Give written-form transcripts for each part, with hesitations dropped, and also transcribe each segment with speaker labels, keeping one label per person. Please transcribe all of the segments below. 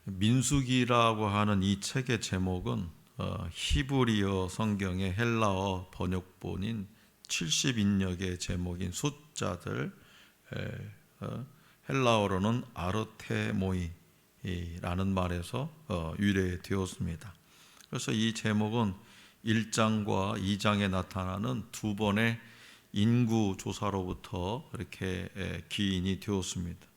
Speaker 1: 민수기라고 하는 이 책의 제목은 히브리어 성경의 헬라어 번역본인 70인역의 제목인 숫자들, 헬라어로는 아르테모이라는 말에서 유래되었습니다. 그래서 이 제목은 1장과 2장에 나타나는 두 번의 인구 조사로부터 이렇게 기인이 되었습니다.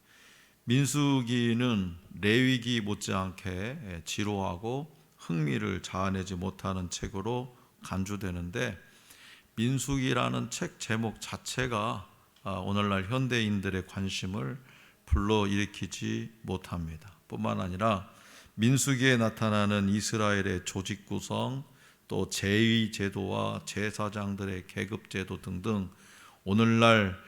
Speaker 1: 민수기는 레위기 못지않게 지루하고 흥미를 자아내지 못하는 책으로 간주되는데, 민수기라는 책 제목 자체가 오늘날 현대인들의 관심을 불러일으키지 못합니다. 뿐만 아니라 민수기에 나타나는 이스라엘의 조직 구성, 또 제위 제도와 제사장들의 계급 제도 등등 오늘날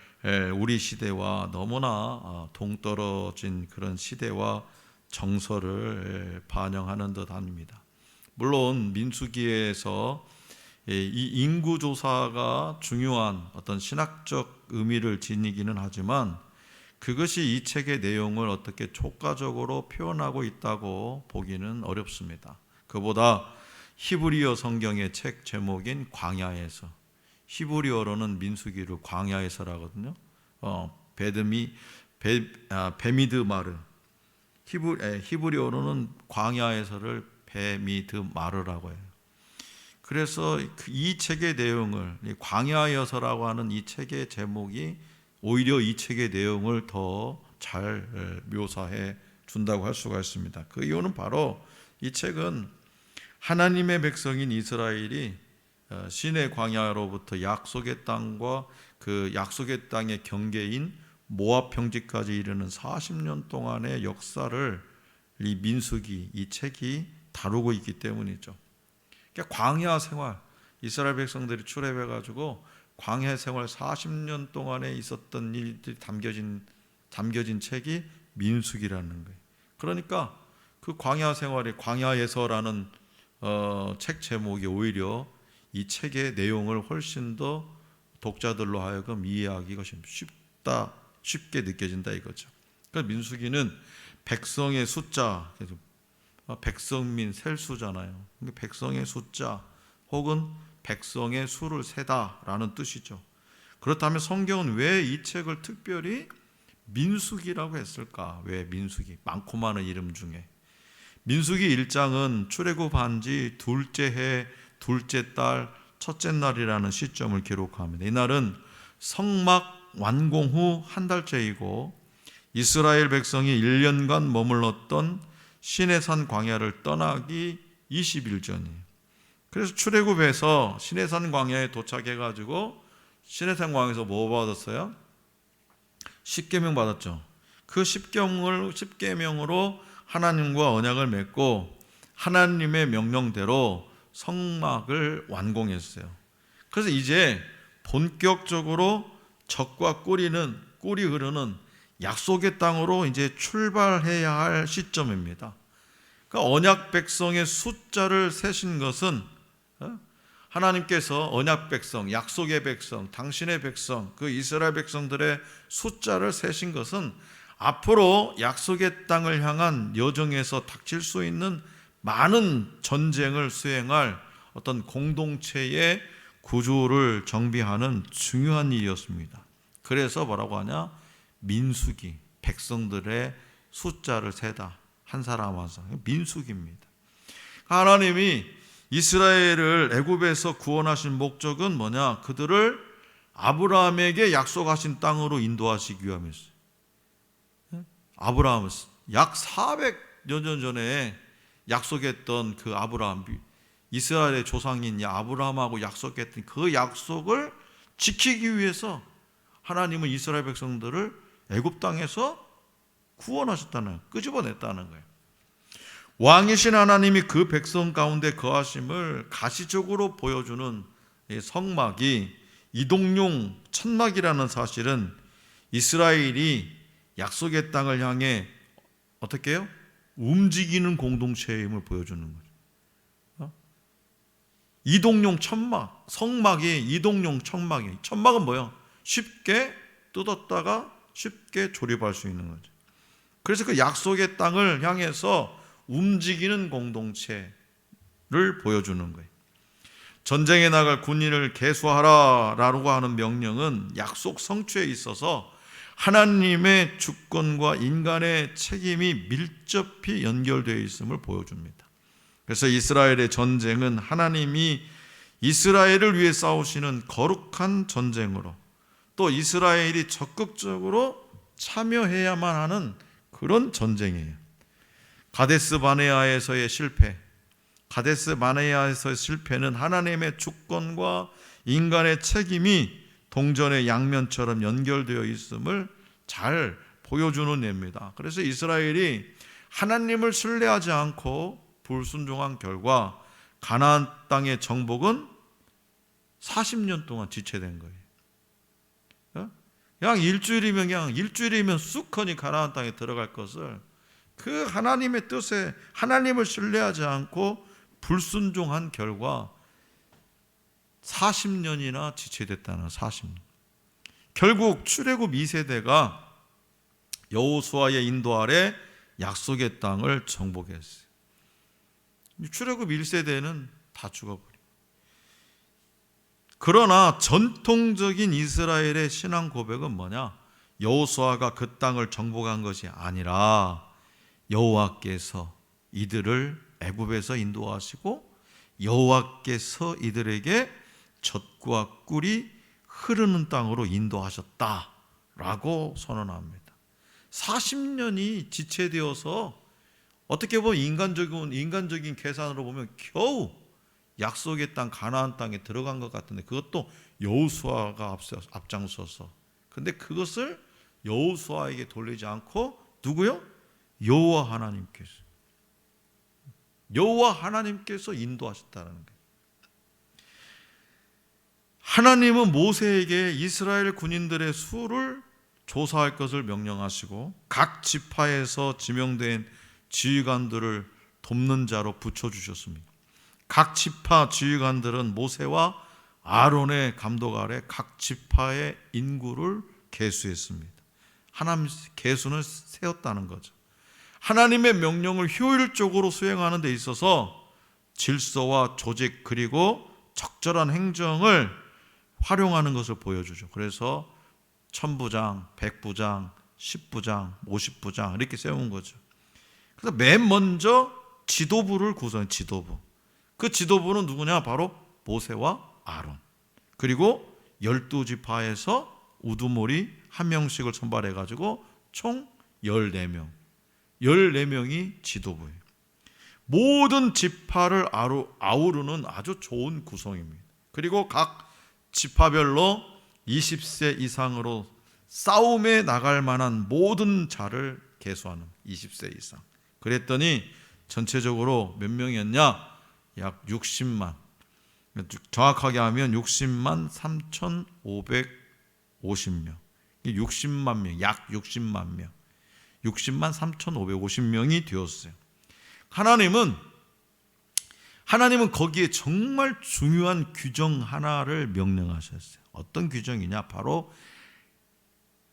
Speaker 1: 우리 시대와 너무나 동떨어진 그런 시대와 정서를 반영하는 듯합니다. 물론 민수기에서 이 인구조사가 중요한 어떤 신학적 의미를 지니기는 하지만, 그것이 이 책의 내용을 어떻게 촉가적으로 표현하고 있다고 보기는 어렵습니다. 그보다 히브리어 성경의 책 제목인 광야에서, 히브리어로는 민수기를 광야에서라거든요. 베미드마르, 히브리어로는 광야에서를 베미드마르라고 해요. 그래서 이 책의 내용을, 광야에서라고 하는 이 책의 제목이 오히려 이 책의 내용을 더 잘 묘사해 준다고 할 수가 있습니다. 그 이유는 바로 이 책은 하나님의 백성인 이스라엘이 시내 광야로부터 약속의 땅과 그 약속의 땅의 경계인 모압 평지까지 이르는 40년 동안의 역사를 이 민수기, 이 책이 다루고 있기 때문이죠. 그러니까 광야 생활, 이스라엘 백성들이 출애굽해가지고 광야 생활 40년 동안에 있었던 일들이 담겨진 책이 민수기라는 거예요. 그러니까 그 광야 생활이 광야에서라는 책 제목이 오히려 이 책의 내용을 훨씬 더 독자들로 하여금 이해하기가 쉽게 느껴진다 이거죠. 그러니까 민수기는 백성의 숫자, 백성민 셀수잖아요. 백성의 숫자 혹은 백성의 수를 세다라는 뜻이죠. 그렇다면 성경은 왜 이 책을 특별히 민수기라고 했을까? 왜 민수기? 많고 많은 이름 중에 민수기 1장은 출애굽한 지 둘째 해 둘째 달 첫째 날이라는 시점을 기록합니다. 이날은 성막 완공 후 한 달째이고, 이스라엘 백성이 1년간 머물렀던 시내산 광야를 떠나기 20일 전이에요. 그래서 출애굽해서 시내산 광야에 도착해가지고 시내산 광야에서 뭐 받았어요? 십계명 받았죠. 그 십계명으로 하나님과 언약을 맺고 하나님의 명령대로 성막을 완공했어요. 그래서 이제 본격적으로 젖과 꿀이 흐르는 약속의 땅으로 이제 출발해야 할 시점입니다. 그러니까 언약 백성의 숫자를 세신 것은, 하나님께서 언약 백성, 약속의 백성, 당신의 백성, 그 이스라엘 백성들의 숫자를 세신 것은 앞으로 약속의 땅을 향한 여정에서 닥칠 수 있는 많은 전쟁을 수행할 어떤 공동체의 구조를 정비하는 중요한 일이었습니다. 그래서 뭐라고 하냐? 민수기, 백성들의 숫자를 세다. 한 사람 한 사람. 민수기입니다. 하나님이 이스라엘을 애굽에서 구원하신 목적은 뭐냐? 그들을 아브라함에게 약속하신 땅으로 인도하시기 위함이었어요. 아브라함은 약 400여 년 전에 약속했던 그 아브라함, 이스라엘의 조상인 아브라함하고 약속했던 그 약속을 지키기 위해서 하나님은 이스라엘 백성들을 애굽 땅에서 구원하셨다는, 끄집어냈다는 거예요. 왕이신 하나님이 그 백성 가운데 거하심을 가시적으로 보여주는 성막이 이동용 천막이라는 사실은 이스라엘이 약속의 땅을 향해 어떻게 해요? 움직이는 공동체임을 보여주는 거죠. 이동용 천막, 성막이 이동용 천막이에요. 천막은 뭐예요? 쉽게 뜯었다가 쉽게 조립할 수 있는 거죠. 그래서 그 약속의 땅을 향해서 움직이는 공동체를 보여주는 거예요. 전쟁에 나갈 군인을 계수하라라고 하는 명령은 약속 성취에 있어서 하나님의 주권과 인간의 책임이 밀접히 연결되어 있음을 보여줍니다. 그래서 이스라엘의 전쟁은 하나님이 이스라엘을 위해 싸우시는 거룩한 전쟁으로, 또 이스라엘이 적극적으로 참여해야만 하는 그런 전쟁이에요. 가데스 바네아에서의 실패, 가데스 바네아에서의 실패는 하나님의 주권과 인간의 책임이 동전의 양면처럼 연결되어 있음을 잘 보여주는 예입니다. 그래서 이스라엘이 하나님을 신뢰하지 않고 불순종한 결과 가나안 땅의 정복은 40년 동안 지체된 거예요. 그냥 일주일이면 쑥하니 가나안 땅에 들어갈 것을 그 하나님의 뜻에 하나님을 신뢰하지 않고 불순종한 결과 40년이나 지체됐다는 40년. 결국 출애굽 2세대가 여호수아의 인도 아래 약속의 땅을 정복했어요. 출애굽 1세대는 다 죽어버려요. 그러나 전통적인 이스라엘의 신앙 고백은 뭐냐? 여호수아가 그 땅을 정복한 것이 아니라 여호와께서 이들을 애굽에서 인도하시고 여호와께서 이들에게 젖과 꿀이 흐르는 땅으로 인도하셨다라고 선언합니다. 40년이 지체되어서 어떻게 보면 인간적인 계산으로 보면 겨우 약속의 땅 가나안 땅에 들어간 것 같은데, 그것도 여호수아가 앞장서서, 근데 그것을 여호수아에게 돌리지 않고 누구요? 여호와 하나님께서 인도하셨다는 거예요. 하나님은 모세에게 이스라엘 군인들의 수를 조사할 것을 명령하시고 각 지파에서 지명된 지휘관들을 돕는 자로 붙여주셨습니다. 각 지파 지휘관들은 모세와 아론의 감독 아래 각 지파의 인구를 계수했습니다. 하나님 계수는 세웠다는 거죠. 하나님의 명령을 효율적으로 수행하는 데 있어서 질서와 조직 그리고 적절한 행정을 활용하는 것을 보여주죠. 그래서 1000부장, 100부장, 10부장, 50부장 이렇게 세운 거죠. 그래서 맨 먼저 지도부를 구성해요. 지도부. 그 지도부는 누구냐? 바로 모세와 아론. 그리고 12지파에서 우두머리 한 명씩을 선발해가지고 총 14명. 14명이 지도부예요. 모든 지파를 아우르는 아주 좋은 구성입니다. 그리고 각 지파별로 20세 이상으로 싸움에 나갈 만한 모든 자를 계수하는 20세 이상. 그랬더니 전체적으로 몇 명이었냐? 약 60만. 정확하게 하면 60만 3,550명. 60만 명, 약 60만 명. 60만 3,550명이 되었어요. 하나님은 거기에 정말 중요한 규정 하나를 명령하셨어요. 어떤 규정이냐? 바로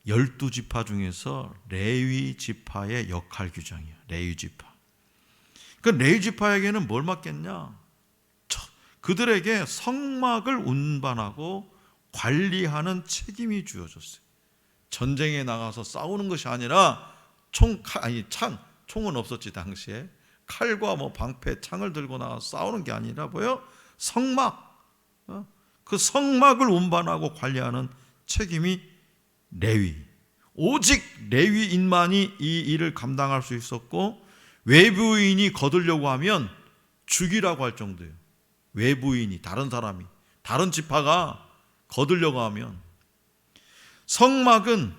Speaker 1: 12지파 중에서 레위 지파의 역할 규정이에요. 레위 지파. 그 레위 지파에게는 뭘 맡겼냐? 그들에게 성막을 운반하고 관리하는 책임이 주어졌어요. 전쟁에 나가서 싸우는 것이 아니라 총은 없었지 당시에. 칼과 방패, 창을 들고 나가서 싸우는 게 아니라 성막. 그 성막을 운반하고 관리하는 책임이 레위. 오직 레위인만이 이 일을 감당할 수 있었고, 외부인이 거들려고 하면 죽이라고 할 정도예요. 외부인이, 다른 사람이, 다른 지파가 거들려고 하면. 성막은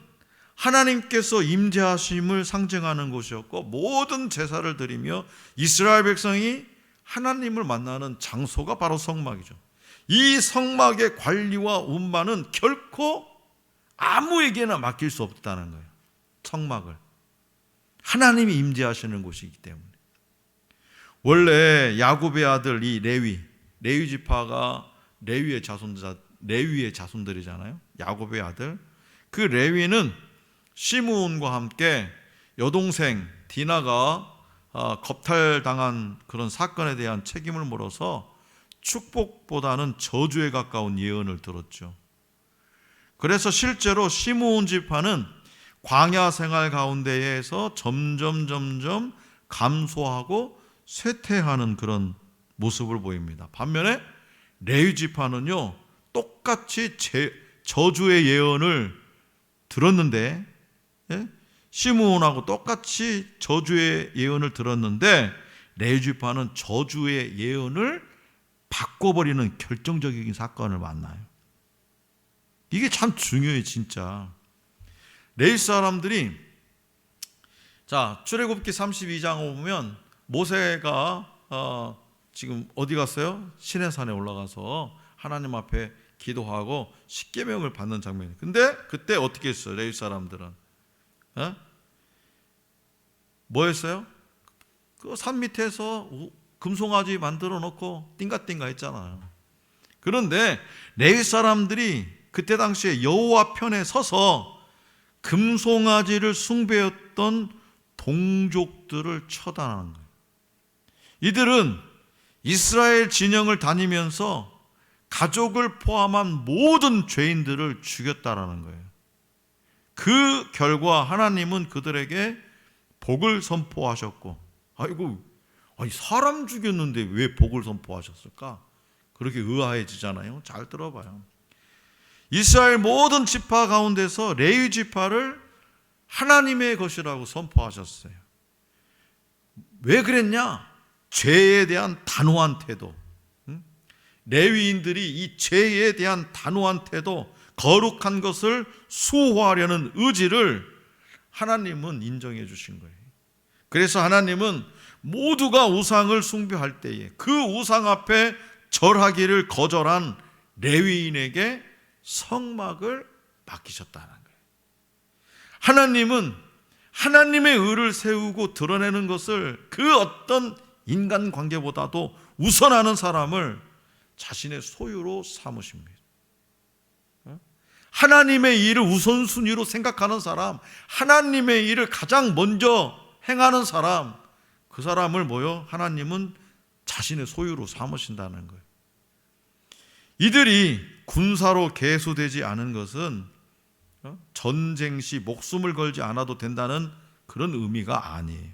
Speaker 1: 하나님께서 임재하심을 상징하는 곳이었고, 모든 제사를 드리며 이스라엘 백성이 하나님을 만나는 장소가 바로 성막이죠. 이 성막의 관리와 운반은 결코 아무에게나 맡길 수 없다는 거예요. 성막을. 하나님이 임재하시는 곳이기 때문에. 원래 야곱의 아들 이 레위 지파가 레위의 자손들이잖아요. 야곱의 아들. 그 레위는 시므온과 함께 여동생 디나가 겁탈당한 그런 사건에 대한 책임을 물어서 축복보다는 저주에 가까운 예언을 들었죠. 그래서 실제로 시므온 지파는 광야 생활 가운데에서 점점 감소하고 쇠퇴하는 그런 모습을 보입니다. 반면에 레위 지파는요, 똑같이 저주의 예언을 들었는데, 시므온하고 똑같이 저주의 예언을 들었는데 레위 지파는 저주의 예언을 바꿔버리는 결정적인 사건을 만나요. 이게 참 중요해요, 진짜. 레위 사람들이, 자, 출애굽기 32장을 보면 모세가 지금 어디 갔어요? 시내산에 올라가서 하나님 앞에 기도하고 십계명을 받는 장면이에요. 근데 그때 어떻게 했어요? 레위 사람들은 뭐 했어요? 그 산 밑에서 금송아지 만들어 놓고 띵가띵가 했잖아요. 그런데 레위 사람들이 그때 당시에 여호와 편에 서서 금송아지를 숭배했던 동족들을 처단하는 거예요. 이들은 이스라엘 진영을 다니면서 가족을 포함한 모든 죄인들을 죽였다라는 거예요. 그 결과 하나님은 그들에게 복을 선포하셨고, 아니 사람 죽였는데 왜 복을 선포하셨을까? 그렇게 의아해지잖아요. 잘 들어봐요. 이스라엘 모든 지파 가운데서 레위 지파를 하나님의 것이라고 선포하셨어요. 왜 그랬냐? 죄에 대한 단호한 태도. 레위인들이 이 죄에 대한 단호한 태도, 거룩한 것을 수호하려는 의지를 하나님은 인정해 주신 거예요. 그래서 하나님은 모두가 우상을 숭배할 때에 그 우상 앞에 절하기를 거절한 레위인에게 성막을 맡기셨다는 거예요. 하나님은 하나님의 의를 세우고 드러내는 것을 그 어떤 인간관계보다도 우선하는 사람을 자신의 소유로 삼으십니다. 하나님의 일을 우선순위로 생각하는 사람, 하나님의 일을 가장 먼저 행하는 사람, 그 사람을 하나님은 자신의 소유로 삼으신다는 거예요. 이들이 군사로 계수되지 않은 것은 전쟁 시 목숨을 걸지 않아도 된다는 그런 의미가 아니에요.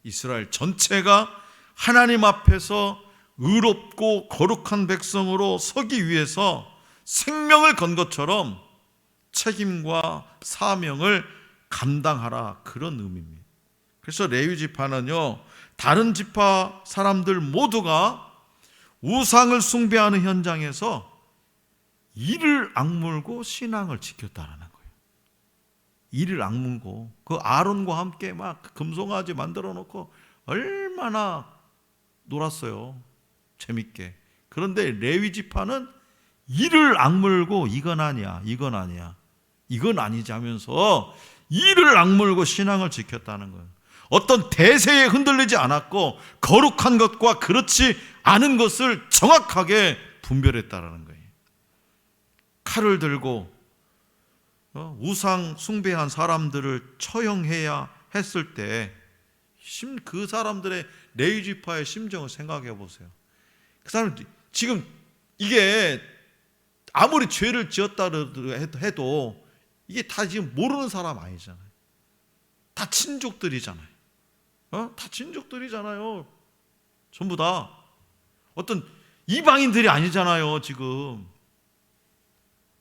Speaker 1: 이스라엘 전체가 하나님 앞에서 의롭고 거룩한 백성으로 서기 위해서 생명을 건 것처럼 책임과 사명을 감당하라, 그런 의미입니다. 그래서 레위 지파는요, 다른 지파 사람들 모두가 우상을 숭배하는 현장에서 이를 악물고 신앙을 지켰다라는 거예요. 이를 악물고 그 아론과 함께 막 금송아지 만들어 놓고 얼마나 놀았어요, 재밌게. 그런데 레위 지파는 이를 악물고 이건 아니야, 이건 아니야, 이건 아니지 하면서 이를 악물고 신앙을 지켰다는 거예요. 어떤 대세에 흔들리지 않았고 거룩한 것과 그렇지 않은 것을 정확하게 분별했다라는 거예요. 칼을 들고 우상 숭배한 사람들을 처형해야 했을 때 그 사람들의 레위 지파의 심정을 생각해 보세요. 그 사람들 지금 이게 아무리 죄를 지었다 해도 이게 다 지금 모르는 사람 아니잖아요. 다 친족들이잖아요. 다 친족들이잖아요. 전부 다 어떤 이방인들이 아니잖아요, 지금.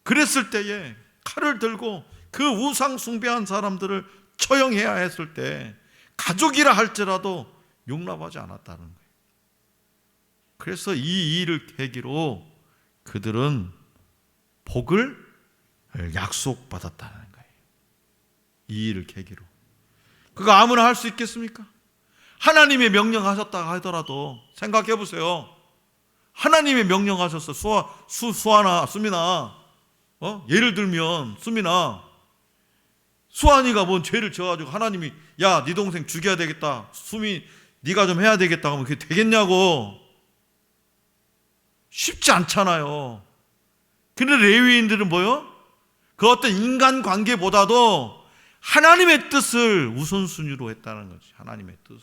Speaker 1: 그랬을 때에 칼을 들고 그 우상 숭배한 사람들을 처형해야 했을 때 가족이라 할지라도 용납하지 않았다는 거예요. 그래서 이 일을 계기로 그들은 복을 약속받았다는 거예요. 이 일을 계기로. 그거 아무나 할 수 있겠습니까? 하나님이 명령하셨다 하더라도 생각해 보세요. 하나님이 명령하셨어. 수아나, 수민아, 예를 들면 수민아, 수환이가 뭔 죄를 지어가지고 하나님이 야, 네 동생 죽여야 되겠다, 수민 네가 좀 해야 되겠다 하면 그게 되겠냐고. 쉽지 않잖아요. 근데 레위인들은 뭐요? 그 어떤 인간관계보다도 하나님의 뜻을 우선순위로 했다는 거지. 하나님의 뜻을.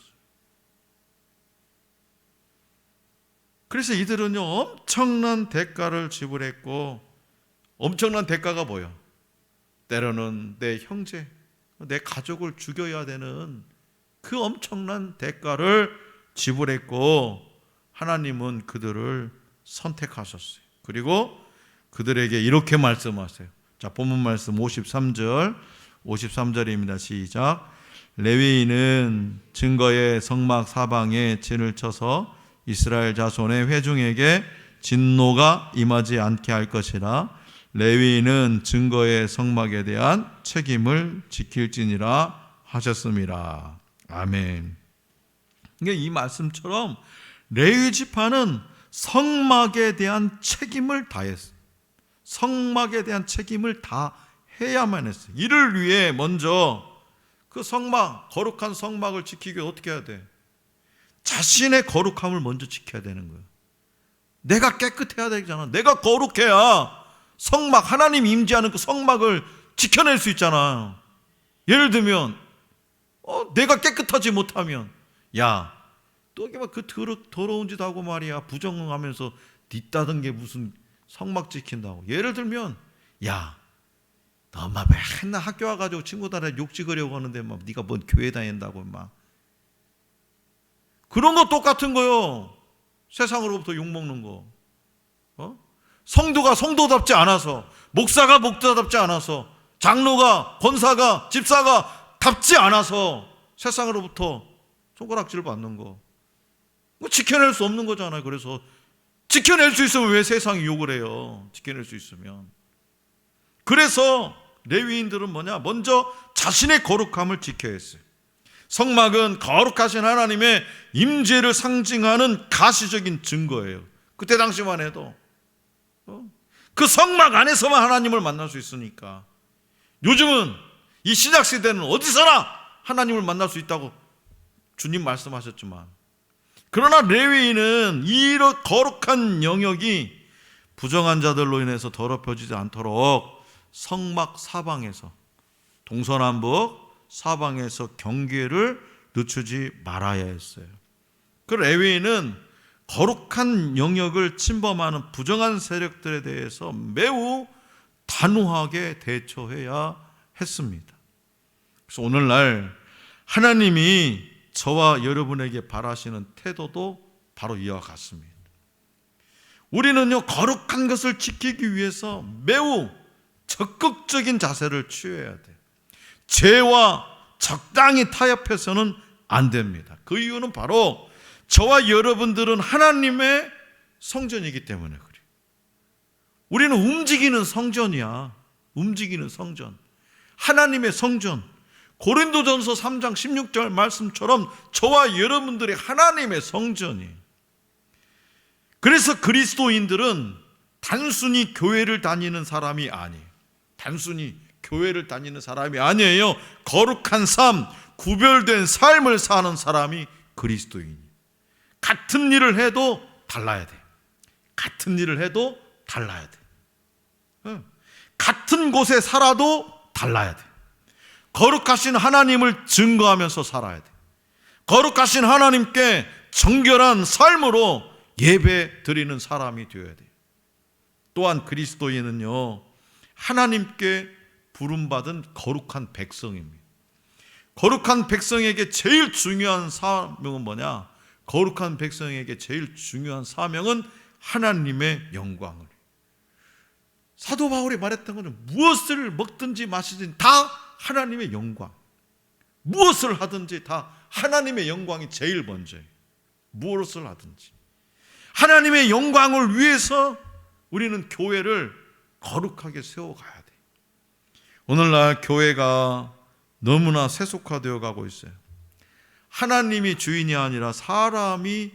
Speaker 1: 그래서 이들은요 엄청난 대가를 지불했고, 엄청난 대가가 뭐예요? 때로는 내 형제, 내 가족을 죽여야 되는 그 엄청난 대가를 지불했고, 하나님은 그들을 선택하셨어요. 그리고 그들에게 이렇게 말씀하세요. 자, 본문 말씀 53절입니다. 시작. 레위인은 증거의 성막 사방에 진을 쳐서 이스라엘 자손의 회중에게 진노가 임하지 않게 할 것이라. 레위인은 증거의 성막에 대한 책임을 지킬지니라 하셨습니다. 아멘. 그러니까 이 말씀처럼 레위 지파는 성막에 대한 책임을 다했어요. 성막에 대한 책임을 다 해야만 했어요. 이를 위해 먼저 그 성막, 거룩한 성막을 지키기 위해 어떻게 해야 돼? 자신의 거룩함을 먼저 지켜야 되는 거예요. 내가 깨끗해야 되잖아. 내가 거룩해야 성막, 하나님 임재하는 그 성막을 지켜낼 수 있잖아요. 예를 들면 내가 깨끗하지 못하면, 야, 또 그 더러운 짓 하고 말이야 부정하면서 뒷다던 게 무슨 성막 지킨다고. 예를 들면, 야, 너 막 맨날 학교 와가지고 친구들한테 욕 찍으려고 하는데 막 네가 뭔 교회 다닌다고 막. 그런 거 똑같은 거요. 세상으로부터 욕 먹는 거. 성도가 성도답지 않아서, 목사가 목사답지 않아서, 장로가, 권사가, 집사가 답지 않아서 세상으로부터 손가락질 받는 거. 지켜낼 수 없는 거잖아요. 그래서 지켜낼 수 있으면 왜 세상이 욕을 해요? 지켜낼 수 있으면. 그래서 레위인들은 뭐냐? 먼저 자신의 거룩함을 지켜야 했어요. 성막은 거룩하신 하나님의 임재를 상징하는 가시적인 증거예요. 그때 당시만 해도 그 성막 안에서만 하나님을 만날 수 있으니까. 요즘은 이 신약 시대는 어디서나 하나님을 만날 수 있다고 주님 말씀하셨지만, 그러나 레위인은 이런 거룩한 영역이 부정한 자들로 인해서 더럽혀지지 않도록 성막 사방에서, 동서남북 사방에서 경계를 늦추지 말아야 했어요. 그 레위인은 거룩한 영역을 침범하는 부정한 세력들에 대해서 매우 단호하게 대처해야 했습니다. 그래서 오늘날 하나님이 저와 여러분에게 바라시는 태도도 바로 이와 같습니다. 우리는요, 거룩한 것을 지키기 위해서 매우 적극적인 자세를 취해야 돼요. 죄와 적당히 타협해서는 안 됩니다. 그 이유는 바로 저와 여러분들은 하나님의 성전이기 때문에 그래요. 우리는 움직이는 성전이야. 움직이는 성전. 하나님의 성전. 고린도전서 3장 16절 말씀처럼 저와 여러분들이 하나님의 성전이에요. 그래서 그리스도인들은 단순히 교회를 다니는 사람이 아니에요. 단순히 교회를 다니는 사람이 아니에요. 거룩한 삶, 구별된 삶을 사는 사람이 그리스도인이에요. 같은 일을 해도 달라야 돼. 같은 일을 해도 달라야 돼. 같은 곳에 살아도 달라야 돼. 거룩하신 하나님을 증거하면서 살아야 돼. 거룩하신 하나님께 정결한 삶으로 예배 드리는 사람이 되어야 돼. 또한 그리스도인은요, 하나님께 부름받은 거룩한 백성입니다. 거룩한 백성에게 제일 중요한 사명은 뭐냐? 거룩한 백성에게 제일 중요한 사명은 하나님의 영광을. 사도 바울이 말했던 것은 무엇을 먹든지 마시든지 다 하나님의 영광. 무엇을 하든지 다 하나님의 영광이 제일 먼저예요. 무엇을 하든지 하나님의 영광을 위해서 우리는 교회를 거룩하게 세워가야 돼. 오늘날 교회가 너무나 세속화되어 가고 있어요. 하나님이 주인이 아니라 사람이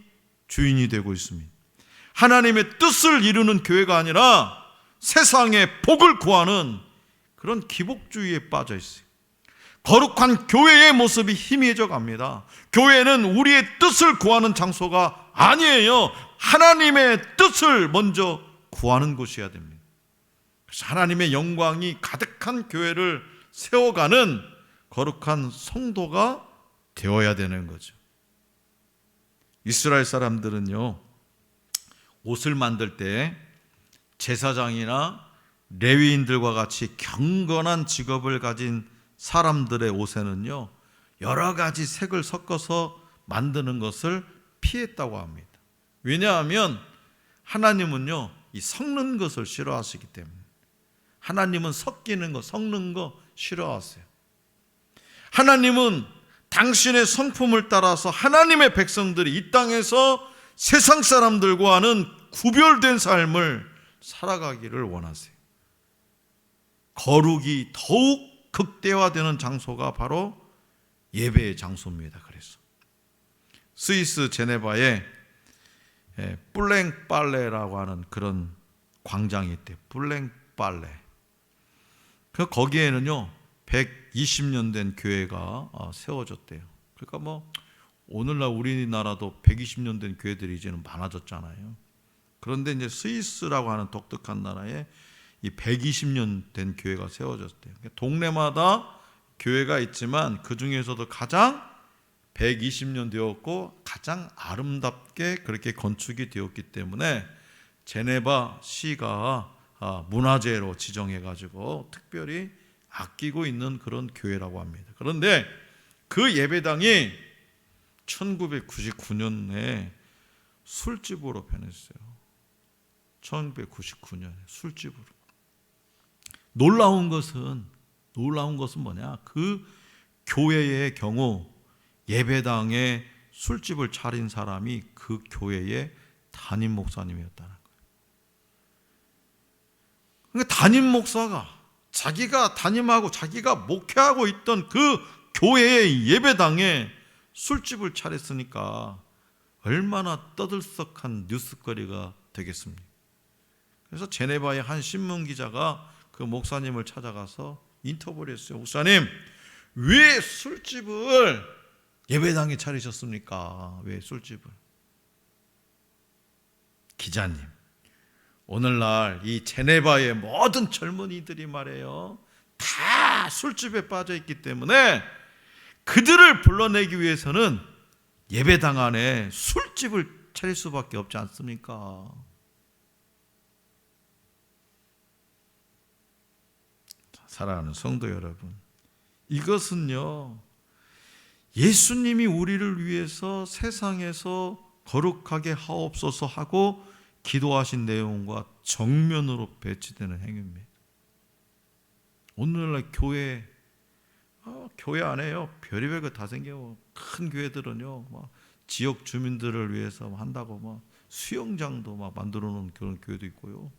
Speaker 1: 주인이 되고 있습니다. 하나님의 뜻을 이루는 교회가 아니라 세상의 복을 구하는 그런 기복주의에 빠져 있어요. 거룩한 교회의 모습이 희미해져 갑니다. 교회는 우리의 뜻을 구하는 장소가 아니에요. 하나님의 뜻을 먼저 구하는 곳이어야 됩니다. 그래서 하나님의 영광이 가득한 교회를 세워가는 거룩한 성도가 되어야 되는 거죠. 이스라엘 사람들은요, 옷을 만들 때 제사장이나 레위인들과 같이 경건한 직업을 가진 사람들의 옷에는요, 여러 가지 색을 섞어서 만드는 것을 피했다고 합니다. 왜냐하면 하나님은요, 이 섞는 것을 싫어하시기 때문에. 하나님은 섞이는 거, 섞는 거 싫어하세요. 하나님은 당신의 성품을 따라서 하나님의 백성들이 이 땅에서 세상 사람들과는 구별된 삶을 살아가기를 원하세요. 거룩이 더욱 극대화되는 장소가 바로 예배의 장소입니다. 그래서 스위스 제네바에 뿔랭빨레라고 하는 그런 광장이 있대요. 뿔랭빨레. 거기에는요 120년 된 교회가 세워졌대요. 그러니까 뭐 오늘날 우리나라도 120년 된 교회들이 이제는 많아졌잖아요. 그런데 이제 스위스라고 하는 독특한 나라에 이 120년 된 교회가 세워졌대요. 동네마다 교회가 있지만 그 중에서도 가장 120년 되었고 가장 아름답게 그렇게 건축이 되었기 때문에 제네바 시가 문화재로 지정해가지고 특별히 아끼고 있는 그런 교회라고 합니다. 그런데 그 예배당이 1999년에 술집으로 변했어요. 1999년에 술집으로. 놀라운 것은 뭐냐? 그 교회의 경우 예배당에 술집을 차린 사람이 그 교회의 담임 목사님이었다는 거예요. 그러니까 담임 목사가 자기가 담임하고 자기가 목회하고 있던 그 교회의 예배당에 술집을 차렸으니까 얼마나 떠들썩한 뉴스거리가 되겠습니까? 그래서 제네바의 한 신문 기자가 그 목사님을 찾아가서 인터뷰를 했어요. 목사님, 왜 술집을 예배당에 차리셨습니까? 왜 술집을? 기자님, 오늘날 이 제네바의 모든 젊은이들이 말해요, 다 술집에 빠져 있기 때문에 그들을 불러내기 위해서는 예배당 안에 술집을 차릴 수밖에 없지 않습니까? 사랑하는 성도 여러분, 이것은요, 예수님이 우리를 위해서 세상에서 거룩하게 하옵소서 하고 기도하신 내용과 정면으로 배치되는 행위입니다. 오늘날 교회 안에요, 별의별 거 다 생겨요. 큰 교회들은요, 막 지역 주민들을 위해서 한다고 막 수영장도 막 만들어 놓은 그런 교회도 있고요.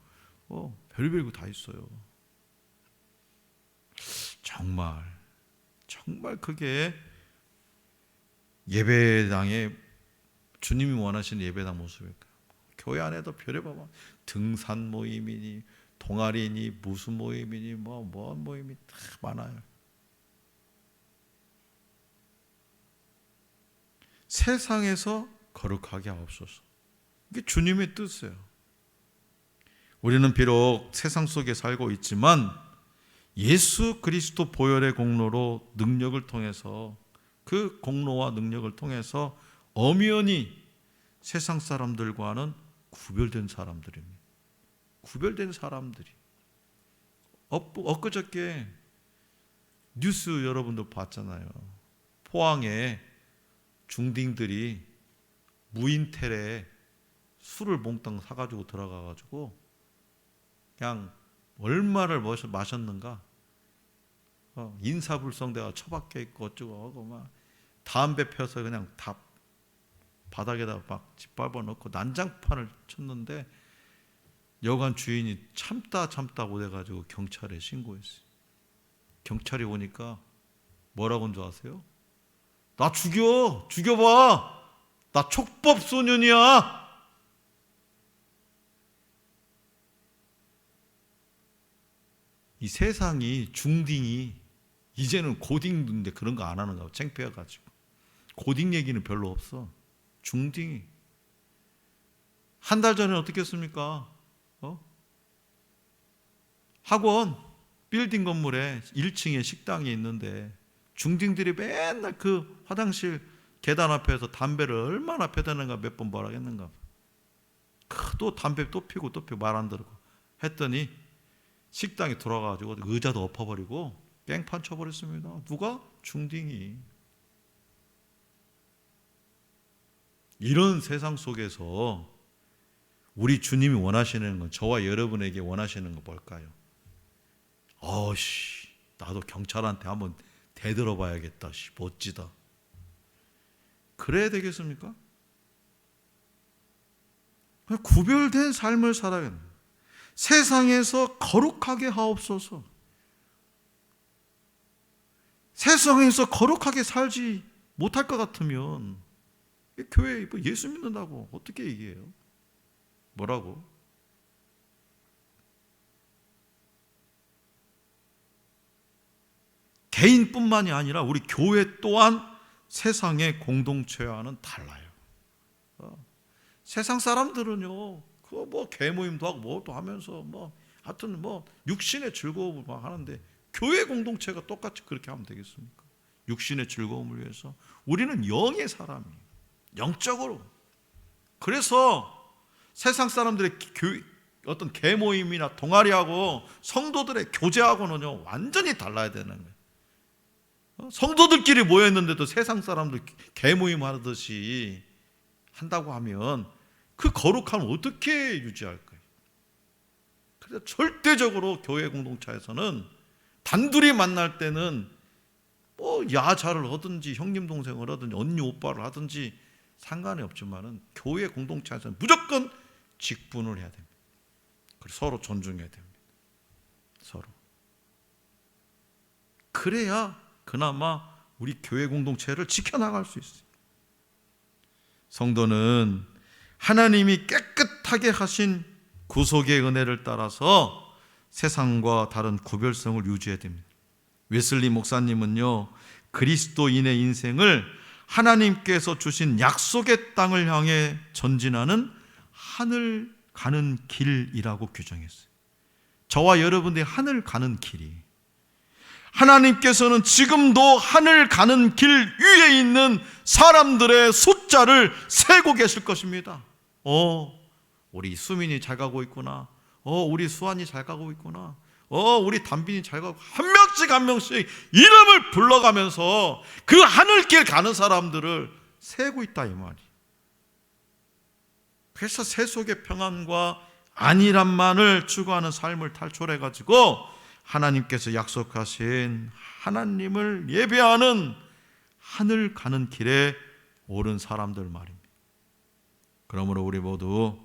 Speaker 1: 별의별 거 다 있어요. 정말 그게 예배당에 주님이 원하시는 예배당 모습일까요? 교회 안에도 별의별 막 등산 모임이니 동아리니 무슨 모임이니 뭔 모임이 다 많아요. 세상에서 거룩하게 하옵소서. 이게 주님의 뜻이에요. 우리는 비록 세상 속에 살고 있지만 예수 그리스도 보혈의 공로로 능력을 통해서, 그 공로와 능력을 통해서 엄연히 세상 사람들과는 구별된 사람들입니다. 구별된 사람들이. 엊그저께 뉴스 여러분들 봤잖아요. 포항에 중딩들이 무인텔에 술을 몽땅 사가지고 들어가가지고 그냥 얼마를 마셨는가, 인사불성대가 처박혀 있고 어쩌고 하고 막 담배 펴서 그냥 다 바닥에다 막 짓밟아 놓고 난장판을 쳤는데 여관 주인이 참다 못해가지고 경찰에 신고했어요. 경찰이 오니까 뭐라고 한 줄 아세요? 나 죽여봐, 나 촉법소년이야. 이 세상이, 중딩이 이제는 고딩인데 그런 거 안 하는가 봐. 창피해가지고. 고딩 얘기는 별로 없어. 중딩이. 한 달 전에 어떻게 했습니까? 학원 빌딩 건물에 1층에 식당이 있는데 중딩들이 맨날 그 화장실 계단 앞에서 담배를 얼마나 펴대는가, 몇 번 뭐라 했는가. 큰 또 담배 또 피고 말 안 들고 했더니 식당에 돌아가가지고 의자도 엎어버리고 깽판 쳐버렸습니다. 누가? 중딩이. 이런 세상 속에서 우리 주님이 원하시는 건, 저와 여러분에게 원하시는 건 뭘까요? 나도 경찰한테 한번 대들어봐야겠다. 멋지다. 그래야 되겠습니까? 구별된 삶을 살아야 합니다. 세상에서 거룩하게 하옵소서. 세상에서 거룩하게 살지 못할 것 같으면 교회 예수 믿는다고 어떻게 얘기해요? 뭐라고? 개인뿐만이 아니라 우리 교회 또한 세상의 공동체와는 달라요. 세상 사람들은요, 개모임도 하고 뭐도 하면서 하여튼 육신의 즐거움을 막 하는데, 교회 공동체가 똑같이 그렇게 하면 되겠습니까? 육신의 즐거움을 위해서. 우리는 영의 사람이에요. 영적으로. 그래서 세상 사람들의 어떤 개모임이나 동아리하고 성도들의 교제하고는요, 완전히 달라야 되는 거예요. 성도들끼리 모여있는데도 세상 사람들 개모임 하듯이 한다고 하면 그 거룩함을 어떻게 유지할까요? 그래서 절대적으로 교회 공동체에서는 단둘이 만날 때는 야자를 하든지 형님 동생을 하든지 언니 오빠를 하든지 상관이 없지만은 교회 공동체에서는 무조건 직분을 해야 됩니다. 그리고 서로 존중해야 됩니다. 서로. 그래야 그나마 우리 교회 공동체를 지켜나갈 수 있어요. 성도는 하나님이 깨끗하게 하신 구속의 은혜를 따라서 세상과 다른 구별성을 유지해야 됩니다. 웨슬리 목사님은요, 그리스도인의 인생을 하나님께서 주신 약속의 땅을 향해 전진하는 하늘 가는 길이라고 규정했어요. 저와 여러분들이 하늘 가는 길이, 하나님께서는 지금도 하늘 가는 길 위에 있는 사람들의 숫자를 세고 계실 것입니다. 우리 수민이 잘 가고 있구나. 우리 수환이 잘 가고 있구나. 우리 담빈이 잘 가고, 한 명씩 이름을 불러가면서 그 하늘길 가는 사람들을 세고 있다, 이 말이. 그래서 세속의 평안과 안일함만을 추구하는 삶을 탈출해가지고 하나님께서 약속하신 하나님을 예배하는 하늘 가는 길에 오른 사람들 말입니다. 그러므로 우리 모두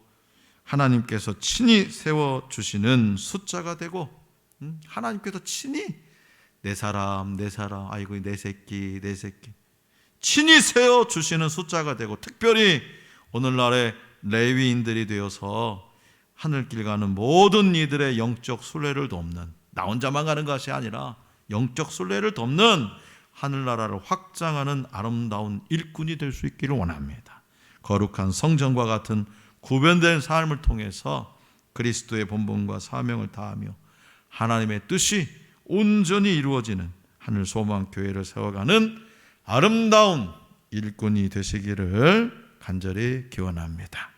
Speaker 1: 하나님께서 친히 세워주시는 숫자가 되고, 하나님께서 친히 내 사람, 아이고 내 새끼 친히 세워주시는 숫자가 되고, 특별히 오늘날의 레위인들이 되어서 하늘길 가는 모든 이들의 영적 순례를 돕는, 나 혼자만 가는 것이 아니라 영적 순례를 돕는 하늘나라를 확장하는 아름다운 일꾼이 될 수 있기를 원합니다. 거룩한 성전과 같은 구별된 삶을 통해서 그리스도의 본분과 사명을 다하며 하나님의 뜻이 온전히 이루어지는 하늘 소망 교회를 세워가는 아름다운 일꾼이 되시기를 간절히 기원합니다.